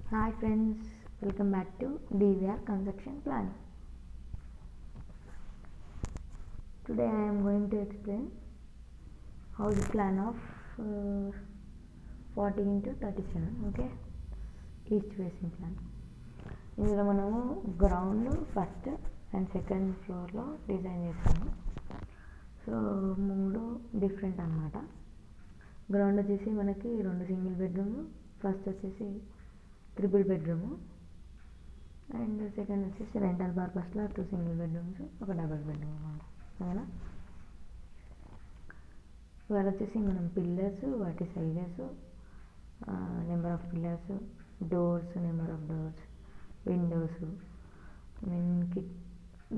Hi friends, welcome back to DVRL construction planning. Today I am going to explain how the plan of 40 into 37, okay, east facing plan. ఇందులో మనము ground first and second ఫ్లోర్లో design చేసాము. So మూడు different అన్నమాట. Ground వచ్చేసి మనకి 2 single bedroom, first వచ్చేసి 3 bedroom and second వచ్చేసి రెంటల్ పర్పస్లో 2 సింగిల్ బెడ్రూమ్స్, ఒక డబుల్ బెడ్రూమ్ అనమాట. ఓకేనా, ఇవాళ వచ్చేసి మనం పిల్లర్స్, వాటి sizes, number of pillars, doors, number of doors, Windows, main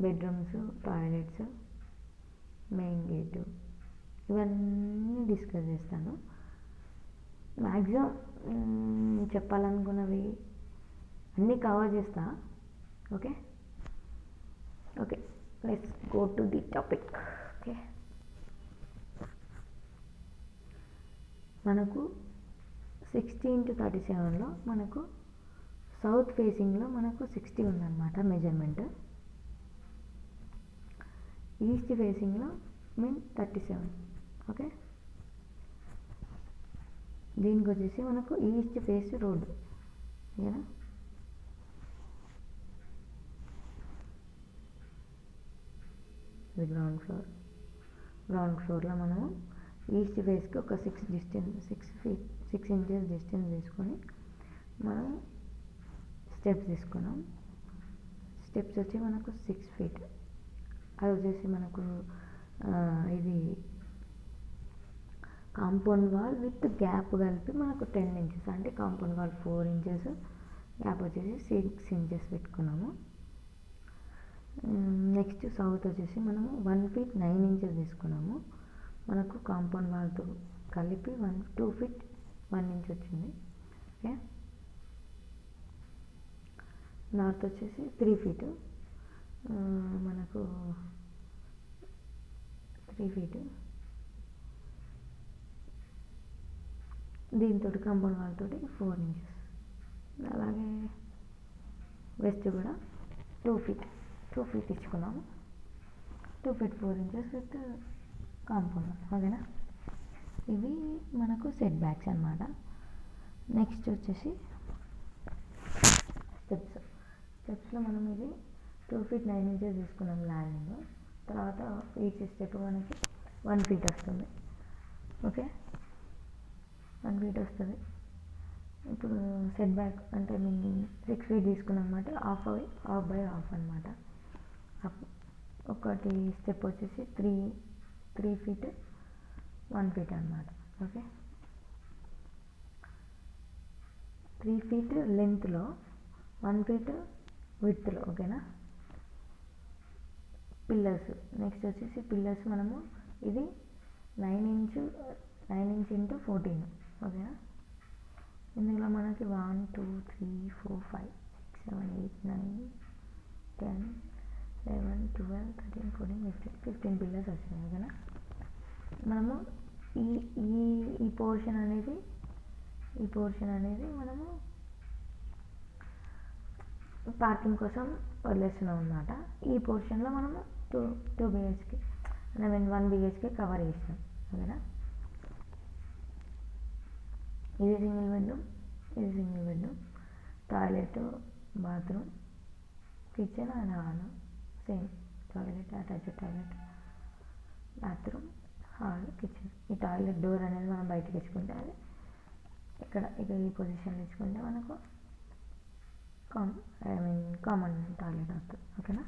bedrooms, toilets, main gate, ఇవన్నీ డిస్కస్ చేస్తాను. మ్యాక్సిమం చెప్పాలనుకున్నవి అన్నీ కవర్ చేస్తా. Okay okay let's go to the topic. Okay, మనకు 60 into 37లో మనకు సౌత్ ఫేసింగ్లో మనకు 60 ఉందన్నమాట మెజర్మెంట్. ఈస్ట్ ఫేసింగ్లో 37. ఓకే, దీనికి వచ్చేసి మనకు ఈస్ట్ ఫేస్ రోడ్, ఓకేనా. ఇది గ్రౌండ్ ఫ్లోర్లో మనము ఈస్ట్ ఫేస్కి ఒక 6 inches డిస్టెన్స్ తీసుకొని మనం స్టెప్స్ తీసుకున్నాం. స్టెప్స్ వచ్చి మనకు 6 feet. అది వచ్చేసి మనకు ఇది కాంపౌండ్ వాల్ విత్ గ్యాప్ కలిపి మనకు 10 inches, అంటే కాంపౌండ్ వాల్ 4 inches, గ్యాప్ వచ్చేసి 6 inches పెట్టుకున్నాము. నెక్స్ట్ సౌత్ వచ్చేసి మనము 1 feet 9 inches తీసుకున్నాము. మనకు కాంపౌండ్ వాల్తో కలిపి 2 feet 1 inch వచ్చింది. ఓకే, నార్త్ వచ్చేసి 3 feet, మనకు 3 feet, దీంతో కాంపౌండ్ వాల్తో 4 inches. అలాగే వెస్ట్ కూడా 2 feet ఇచ్చుకున్నాము. 2 feet 4 inches with compound. ఓకేనా, ఇవి మనకు సెట్ బ్యాక్స్ అన్నమాట. నెక్స్ట్ వచ్చేసి స్టెప్స్లో మనం ఇది 2 feet 9 inches తీసుకున్నాం ల్యాండింగ్. తర్వాత ఈచ్ స్టెప్ మనకి 1 feet వస్తుంది. ఓకే, 1 feet వస్తుంది. ఇప్పుడు సెట్ బ్యాక్ అంటే మేము 6 feet తీసుకున్నాం అనమాట. హాఫ్ బై హాఫ్ అనమాట. ఒకటి స్టెప్ వచ్చేసి 3 feet 1 feet అనమాట. ఓకే, 3 feet లెంత్లో 1 feet విడ్త్లో. ఓకేనా, పిల్లర్స్ నెక్స్ట్ వచ్చేసి పిల్లర్స్ మనము ఇది 9 inch into 14. ఓకేనా, ఇందులో మనకి 1 2 3 4 5 6 7 8 9 10 11 12 13 14 15 పిల్లర్స్ వచ్చినాయి. ఓకేనా, మనము ఈ పోర్షన్ అనేది మనము పార్కింగ్ కోసం వదిలేస్తున్నాం అన్నమాట. ఈ పోర్షన్లో మనము 2 BHK 1 BHK కవర్ చేస్తాం. ఓకేనా, ఇది single bedroom, toilet, bathroom, kitchen and hall. Same toilet, attached toilet, bathroom, hall, kitchen. ఈ టాయిలెట్ డోర్ అనేది మనం బయటకు తెచ్చుకుంటే అది ఇక్కడ ఈ పొజిషన్లో తెచ్చుకుంటే మనకు కామన్ టాయిలెట్ వస్తుంది. ఓకేనా,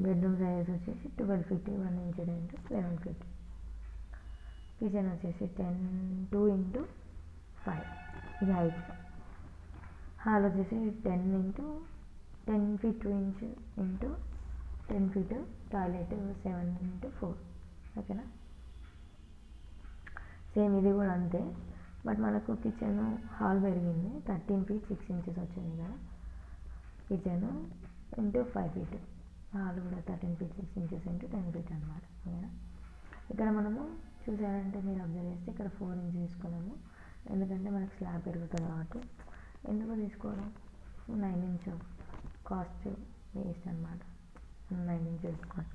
బెడ్రూమ్ సైజ్ వచ్చేసి 12 feet 1 inch into 11 feet. Kitchen వచ్చేసి 2 into 5, ఇది హైట్. హాల్ వచ్చేసి 10 feet 2 inch into 10 feet. Toilet 7 into 4. ఓకేనా, సేమ్ ఇది కూడా అంతే. బట్ మనకు కిచెన్ హాల్ పెరిగింది, 13 feet 6 inches వచ్చింది కదా. కిచెన్ into 5 feet, హాల్ కూడా 13 feet 6 inches into 10 feet అనమాట. ఓకేనా, ఇక్కడ మనము చూసారంటే మీరు అబ్జర్వ్ చేస్తే ఇక్కడ 4 inch తీసుకున్నాము, ఎందుకంటే మనకు స్లాబ్ పెరుగుతుంది కాబట్టి. ఎందుకు తీసుకోవడం, 9 ఇంచ్ కాస్ట్ వేస్ట్ అనమాట. 9 ఇంచ్ పెట్టుకోండి,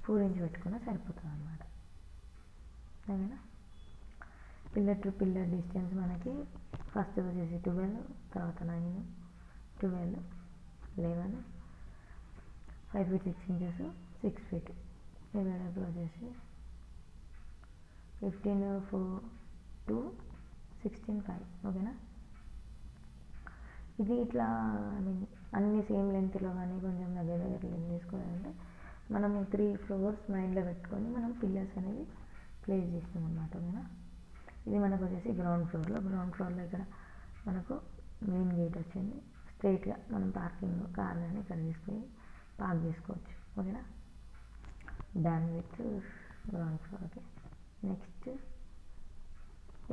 4 ఇంచ్ పెట్టుకున్నా సరిపోతుంది అనమాట. ఓకేనా. పిల్లర్ టు పిల్లర్ డిస్టెన్స్ మనకి ఫస్ట్ వచ్చేసి 12, తర్వాత 9, 12, 11, 5 feet 6 inches, 6 feet. డివైడర్ వచ్చేసి 15, 4, 2, 16, 5. ఓకేనా. ఇది ఇట్లా అన్ని సేమ్ లెంత్లో కానీ కొంచెం దగ్గర లెంత్ తీసుకోవాలంటే మనము 3 floors మైండ్లో పెట్టుకొని మనం పిల్లర్స్ అనేవి ప్లేస్ చేస్తాం అన్నమాట. ఓకేనా. ఇది మనకు వచ్చేసి గ్రౌండ్ ఫ్లోర్లో ఇక్కడ మనకు మెయిన్ గేట్ వచ్చింది. స్ట్రైట్గా మనం పార్కింగ్ కార్ కానీ ఇక్కడ తీసుకొని పార్క్ చేసుకోవచ్చు. ఓకేనా. Done with ground floor. Okay. Next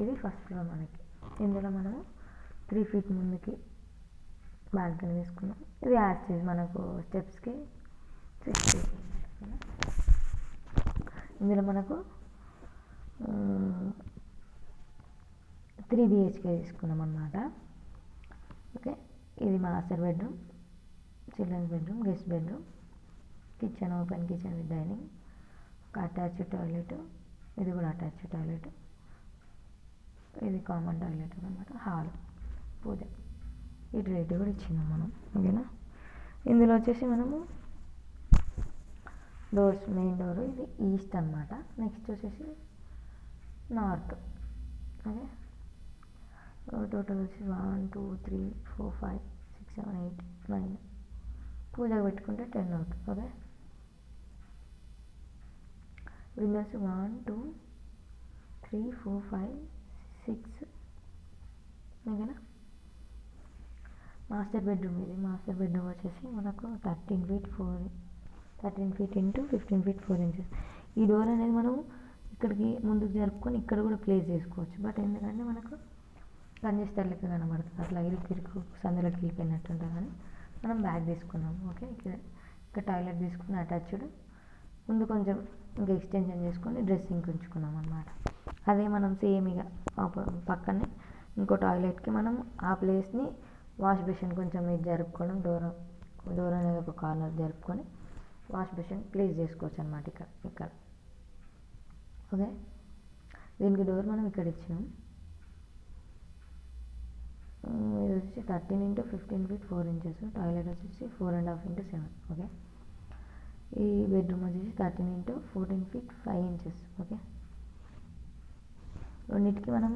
ఇది ఫస్ట్ ఫ్లోర్ మనకి. ఇందులో మనము 3 feet ముందుకి బాల్కనీ తీసుకున్నాం. ఇది యాక్సెస్ మనకు స్టెప్స్కి 6 feet. ఇందులో మనకు 3 BHK తీసుకున్నాం అన్నమాట. ఓకే. ఇది master bedroom, children's bedroom, guest bedroom, kitchen, open kitchen with dining, ఒక అటాచ్డ్ టాయిలెట్, ఇది కూడా అటాచ్డ్ టాయిలెట్, ఇది కామన్ టాయిలెట్ అనమాట. హాల్, పూజ, యూటిలిటీ కూడా ఇచ్చినాం మనం. ఓకేనా. ఇందులో వచ్చేసి మనము డోర్స్, మెయిన్ డోర్ ఇది ఈస్ట్ అనమాట. నెక్స్ట్ వచ్చేసి నార్త్. ఓకే. టోటల్ వచ్చి 1, 2, 3, 4, 5, 6, 7, 8, 9. పూజకు పెట్టుకుంటే 10 అవుతుంది. ఓకే. విండోస్ 1, 2, 3, 4, 5, 6. ఓకేనా. మాస్టర్ బెడ్రూమ్ ఇది. మాస్టర్ బెడ్రూమ్ వచ్చేసి మనకు 13 feet into 15 feet 4 inches. ఈ డోర్ అనేది మనం ఇక్కడికి ముందుకు జరుపుకొని ఇక్కడ కూడా ప్లేస్ చేసుకోవచ్చు. బట్ ఎందుకంటే మనకు కంజెస్టర్ లెక్క కనబడుతుంది, అట్లా ఇరుకు సందులోకి వెళ్ళిపోయినట్టు ఉంటుంది కానీ మనం బ్యాగ్ తీసుకున్నాం. ఓకే. ఇక్కడ టాయిలెట్ తీసుకుని అటాచ్డ్, ముందు కొంచెం ఇంకా ఎక్స్టెన్షన్ చేసుకొని డ్రెస్సింగ్ ఉంచుకున్నాం అనమాట. అదే మనం సేమ్ ఇక పక్కనే ఇంకో టాయిలెట్కి మనం ఆ ప్లేస్ని వాష్ బేసిన్ కొంచెం ఇది జరుపుకోవడం, డోర్ అనేది ఒక కార్నర్ జరుపుకొని వాష్ బేసిన్ ప్లేస్ చేసుకోవచ్చు అనమాట ఇక్కడ. ఓకే. దీనికి డోర్ మనం ఇక్కడ ఇచ్చినాం. ఇది వచ్చేసి 13 into 15 feet 4 inches. టాయిలెట్ వచ్చేసి 4.5 into 7. ఓకే. ఈ బెడ్రూమ్ వచ్చేసి 13 into 14 feet 5 inches. ఓకే. రెండింటికి మనం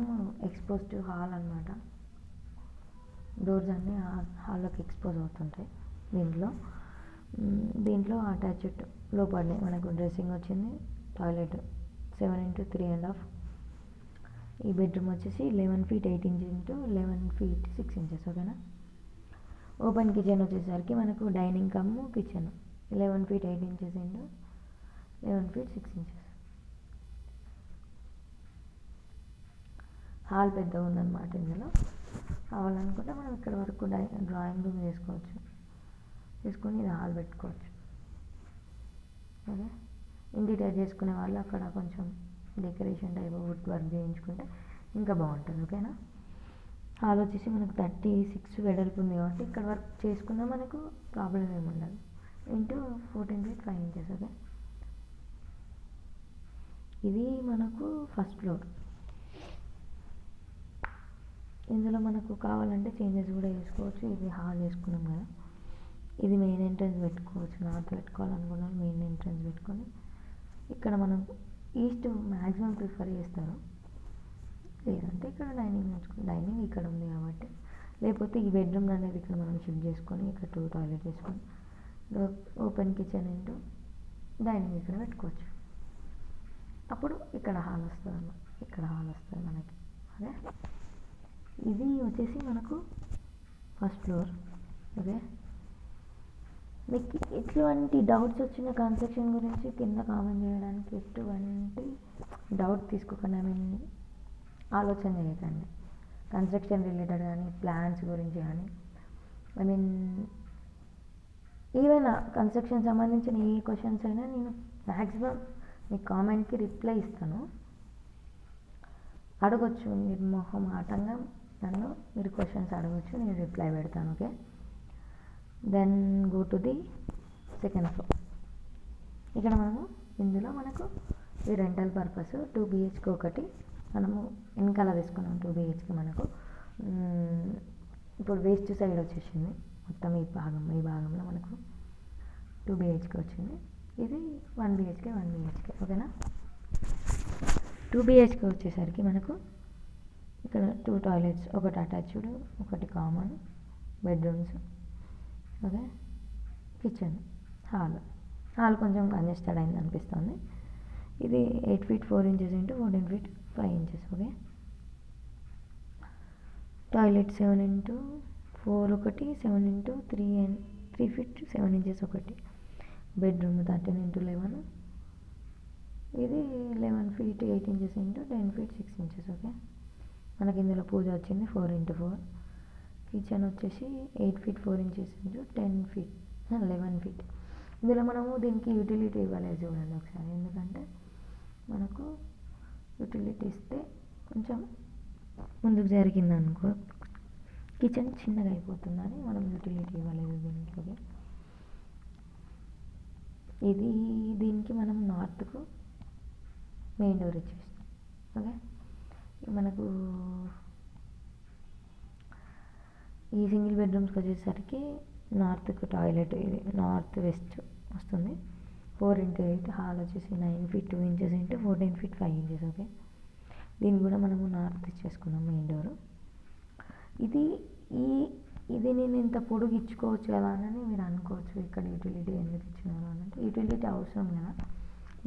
ఎక్స్పోజ్డ్ హాల్ అనమాట. డోర్స్ అన్నీ హాల్లోకి ఎక్స్పోజ్ అవుతుంటాయి. దీంట్లో అటాచ్డ్ లోపలనే మనకు డ్రెస్సింగ్ వచ్చింది, టాయిలెట్ 7 into 3.5. ఈ బెడ్రూమ్ వచ్చేసి 11 feet 8 inches into 11 feet 6 inches. ఓకేనా. ఓపెన్ కిచెన్ వచ్చేసరికి మనకు dining come kitchen 11 feet 8 inches into 11 feet 6 inches. Hall పెద్దగా ఉందన్నమాట. ఇందులో కావాలనుకుంటే మనం ఇక్కడ వరకు డ్రాయింగ్ రూమ్ చేసుకొని ఇది హాల్ పెట్టుకోవచ్చు. ఓకే. ఇంటీరియర్ చేసుకునే వాళ్ళు అక్కడ కొంచెం డెకరేషన్ టైప్ వుడ్ వర్క్ చేయించుకుంటే ఇంకా బాగుంటుంది. ఓకేనా. హాల్ వచ్చేసి మనకు 36 వెడల్పు ఉంది కాబట్టి ఇక్కడ వర్క్ చేసుకున్నా మనకు ప్రాబ్లం ఏమి ఉండదు. Into 14 feet 5 inches. ఓకే. ఇది మనకు ఫస్ట్ ఫ్లోర్. ఇందులో మనకు కావాలంటే చేంజెస్ కూడా చేసుకోవచ్చు. ఇది హాల్ చేసుకున్నాం కదా, ఇది మెయిన్ ఎంట్రన్స్ పెట్టుకోవచ్చు. నార్త్ పెట్టుకోవాలనుకున్న మెయిన్ ఎంట్రన్స్ పెట్టుకొని ఇక్కడ మనం ఈస్ట్ మ్యాక్సిమం ప్రిఫర్ చేస్తారు. లేదంటే ఇక్కడ డైనింగ్ ఇక్కడ ఉంది కాబట్టి, లేకపోతే ఈ బెడ్రూమ్ అనేది ఇక్కడ మనం షిఫ్ట్ చేసుకొని ఇక్కడ 2 టాయిలెట్ చేసుకొని ఓపెన్ కిచెన్ ఇంటూ డైనింగ్ ఇక్కడ పెట్టుకోవచ్చు. అప్పుడు ఇక్కడ హాల్ వస్తుంది మనకి. అదే ఇది వచ్చేసి మనకు ఫస్ట్ ఫ్లోర్. ఓకే. మీకు ఎటువంటి డౌట్స్ వచ్చిన కన్స్ట్రక్షన్ గురించి కింద కామెంట్ చేయడానికి ఎటువంటి డౌట్ తీసుకోకండి. ఆలోచన చేయకండి. కన్స్ట్రక్షన్ రిలేటెడ్ కానీ ప్లాన్స్ గురించి కానీ ఈవెన్ కన్స్ట్రక్షన్ సంబంధించిన ఏ క్వశ్చన్స్ అయినా నేను మ్యాక్సిమం మీ కామెంట్కి రిప్లై ఇస్తాను. అడగొచ్చు, మీరు మొహమాటంగా నన్ను మీరు క్వశ్చన్స్ అడగొచ్చు, నేను రిప్లై పెడతాను. Okay, then go to the second floor. ఇక్కడ ఇందులో మనకు ఈ రెంటల్ పర్పస్ 2 BHK ఒకటి మనము వెనకాల తీసుకున్నాం. 2 BHK మనకు ఇప్పుడు వేస్ట్ సైడ్ వచ్చేసింది మొత్తం. ఈ భాగంలో మనకు 2 BHK వచ్చింది. ఇది 1 BHK ఓకేనా. 2 BHK వచ్చేసరికి మనకు ఇక్కడ 2 టాయిలెట్స్, ఒకటి అటాచ్డ్, ఒకటి common, bedrooms, okay, kitchen, hall కొంచెం కంజెస్టెడ్ అయింది అనిపిస్తుంది. ఇది 8 feet 4 inches into 14 feet 5 inches. Okay, toilet 7 into 4 ఒకటి, 7 into 3 feet 7 inches ఒకటి, బెడ్రూమ్ 13 into 11, ఇది 11 feet 8 inches into 10 feet 6 inches. Okay, మనకి ఇందులో పూజ వచ్చింది 4 into 4. కిచెన్ వచ్చేసి 8 feet 4 inches into 10 feet 11 feet. ఇందులో మనము దీనికి యూటిలిటీ ఇవ్వలేదు చూడండి ఒకసారి, ఎందుకంటే మనకు యూటిలిటీ ఇస్తే కొంచెం ముందుకు జరిగింది అనుకో, కిచెన్ చిన్నగా అయిపోతుందని మనం యూటిలిటీ ఇవ్వలేదు దీంట్లోకి. దీనికి మనం నార్త్కు మెయిన్ డోర్ ఇచ్చేస్తాం. ఓకే, మనకు ఈ సింగిల్ బెడ్రూమ్స్కి వచ్చేసరికి నార్త్కు టాయిలెట్, ఇది నార్త్ వెస్ట్ వస్తుంది. 4 into 8, హాల్ వచ్చేసి 9 feet 2 inches into 14 feet 5 inches. Okay, దీన్ని కూడా మనము నార్త్ ఇచ్చేసుకున్నాం మెయిన్ డోరు. ఇది నేను ఇంత పొడుగు ఇచ్చుకోవచ్చు కదా అని మీరు అనుకోవచ్చు, ఇక్కడ యూటిలిటీ ఎందుకు ఇచ్చినారు అని. అంటే యూటిలిటీ అవసరం కదా,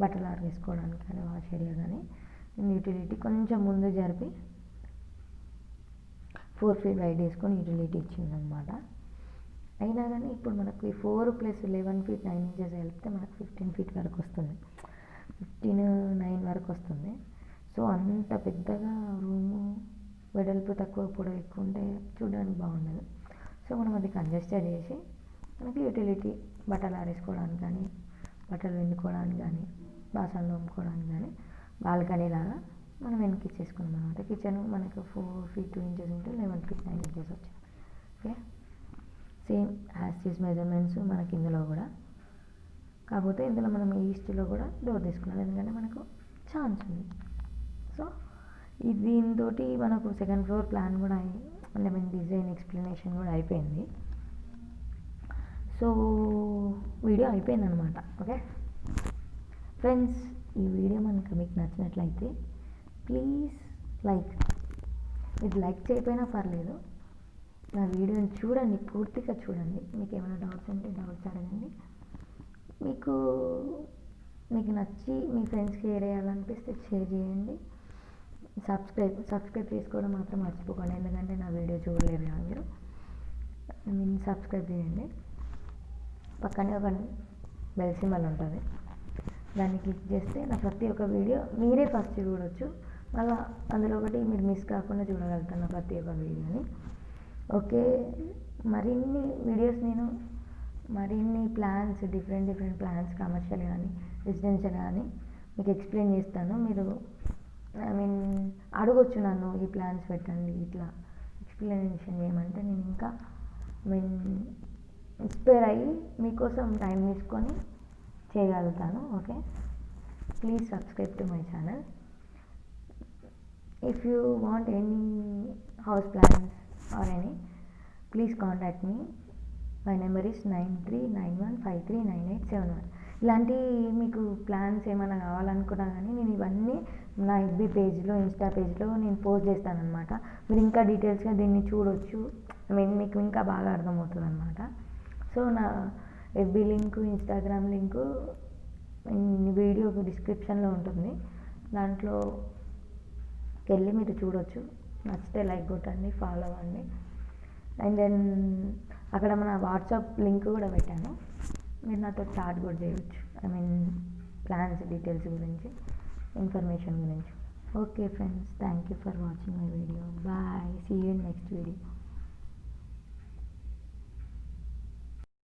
బట్టలు ఆరేసుకోవడానికి కానీ వాష్ ఏరియా కానీ. నేను యూటిలిటీ కొంచెం ముందు జరిపి 4 feet వైడ్ వేసుకొని యూటిలిటీ ఇచ్చిందనమాట. అయినా కానీ ఇప్పుడు మనకు ఈ 4 + 11 feet 9 inches కలిపితే మనకు 15 feet వరకు వస్తుంది, 15-9 వరకు వస్తుంది. సో అంత పెద్దగా రూము, వెడల్పు తక్కువ పొడవు ఎక్కువ ఉంటే చూడడానికి బాగుండదు. సో మనం అది కంజెస్టెడ్ చేసి మనకి యూటిలిటీ బట్టలు ఆరేసుకోవడానికి కానీ, బట్టలు పిండుకోవడానికి కానీ, బాసనలు తోముకోవడానికి కానీ బాల్కనీ లాగా మనం వెనక్కి ఇచ్చేసుకున్నాం అనమాట. కిచెన్ మనకు 4 feet 2 inches into 11 feet 9 inches వచ్చింది. ఓకే, సేమ్ యాజ్ మెజర్మెంట్స్ మనకి ఇందులో కూడా, కాకపోతే ఇందులో మనం ఈస్ట్లో కూడా డోర్ తీసుకున్నాం, ఎందుకంటే మనకు ఛాన్స్ ఉంది. సో దీంతో మనకు సెకండ్ ఫ్లోర్ ప్లాన్ కూడా అంటే డిజైన్ ఎక్స్ప్లెనేషన్ కూడా అయిపోయింది. సో వీడియో అయిపోయింది అనమాట. ఓకే ఫ్రెండ్స్, ఈ వీడియో మీకు నచ్చినట్లయితే ప్లీజ్ మీరు లైక్ చేయకపోయినా పర్లేదు, నా వీడియోని చూడండి, పూర్తిగా చూడండి. మీకు ఏమైనా డౌట్స్ ఉంటే డౌట్స్ అడగండి. మీకు నచ్చి మీ ఫ్రెండ్స్కి షేర్ చేయాలనిపిస్తే షేర్ చేయండి. సబ్స్క్రైబ్ చేసుకోవడం మాత్రం మర్చిపోకండి, ఎందుకంటే నా వీడియో చూడలేరు అందరూ. సబ్స్క్రైబ్ చేయండి. పక్కనే ఒక బెల్ సింబల్ ఉంటుంది, దాన్ని క్లిక్ చేస్తే నా ప్రతి ఒక్క వీడియో మీరే ఫస్ట్ చూడవచ్చు. మళ్ళీ అందులో ఒకటి మీరు మిస్ కాకుండా చూడగలుగుతాను నా ప్రతి ఒక్క వీడియోని. ఓకే, మరిన్ని వీడియోస్ నేను మరిన్ని ప్లాన్స్, డిఫరెంట్ ప్లాన్స్, కమర్షియల్ కానీ రెసిడెన్షియల్ కానీ మీకు ఎక్స్ప్లెయిన్ చేస్తాను. మీరు అడగొచ్చు నన్ను, ఈ ప్లాన్స్ పెట్టండి ఇట్లా ఎక్స్ప్లెనేషన్ చేయమంటే నేను ఇంకా ఇన్స్పైర్ అయ్యి మీకోసం టైం తీసుకొని చేయగలుగుతాను. Okay, please subscribe to my channel. If you want any house plans or any, please contact me. My number is 9391539871. ఇలాంటి మీకు ప్లాన్స్ ఏమైనా కావాలనుకున్నా కానీ నేను ఇవన్నీ నా FB పేజ్లో, ఇన్స్టా పేజ్లో నేను పోస్ట్ చేస్తాను అనమాట. మీరు ఇంకా డీటెయిల్స్గా దీన్ని చూడొచ్చు, మీకు ఇంకా బాగా అర్థమవుతుంది అనమాట. సో నా FB link, Instagram link video డిస్క్రిప్షన్లో ఉంటుంది, దాంట్లోకి వెళ్ళి మీరు చూడొచ్చు. నచ్చితే లైక్ కొట్టండి, ఫాలో అవ్వండి. అండ్ దెన్ అక్కడ మన వాట్సాప్ లింక్ కూడా పెట్టాను, మీరు నాతో చాట్ కూడా చేయవచ్చు. ప్లాన్స్ డీటెయిల్స్ గురించి, ఇన్ఫర్మేషన్ గురించి. Okay friends, thank you for watching my video. Bye, see you in next video.